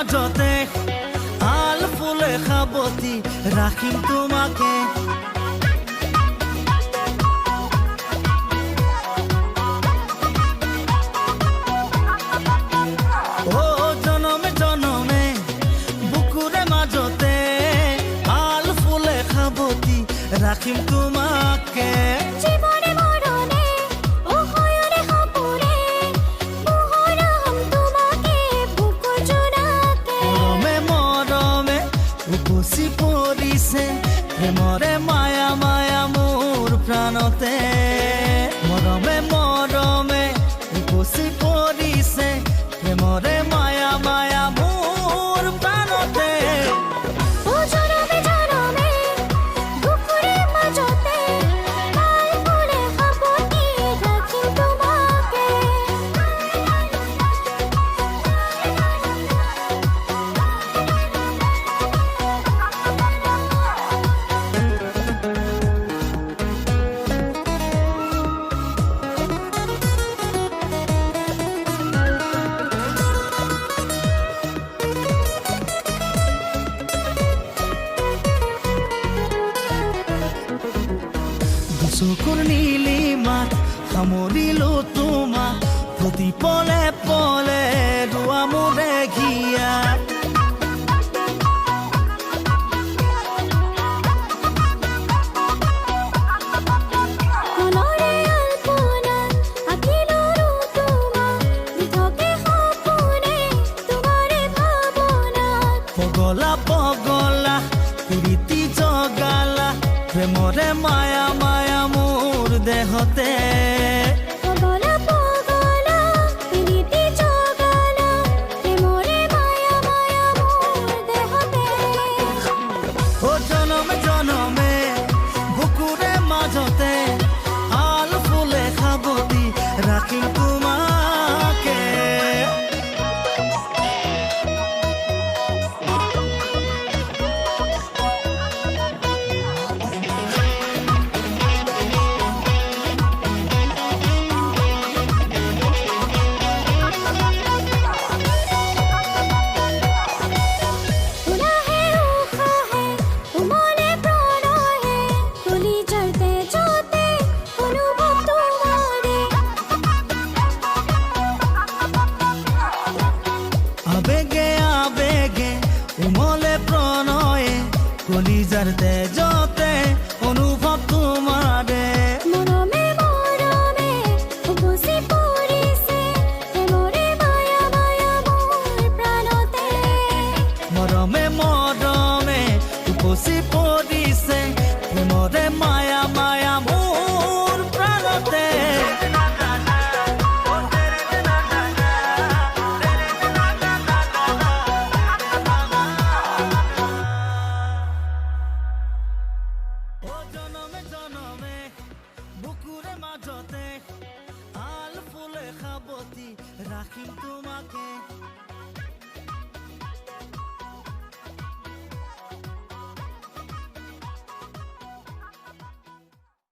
মাজতে আল ফুলে খাবতি রাখিম তোমাকে ও জনমে জনমে বুকুরে মাজতে আল ফুলে খাবতি রাখিম তোমাকে উপচি পৰিছে প্ৰেমৰে মায়া মায়া মোৰ প্ৰাণতে মৰমে মৰমে উপচি পৰিছে প্ৰেমৰে মায়া মায়া মোৰ প্ৰাণতে চকুৰ নীলিমাত সামৰিলো তোমাক প্ৰতি পলে পলে ৰোৱা মোৰে ঘিয়া পগলা পগলা কুৰিতি জগালা প্ৰেমৰে মায়া মায়া মোৰ দেহতে ও জনমে জনমে বুকুৰে মাজতে আল ফুলে খাবতি ৰাখিম তোমাকে আবেগে আবেগে উমলে প্ৰণয়ে কলিজাৰ তেজতে অনুভৱ তোমাৰে মৰমে মৰমে উপচি পৰিছে প্ৰেমৰে মায়া মায়া মোৰ প্ৰাণতে মৰমে মৰমে উপচি পৰিছে প্ৰেমৰে মায়া মায়া মোৰ প্ৰাণতে জনমে জনমে বুকুৰে মাজতে আল ফুলে খাবতি ৰাখিম তোমাকে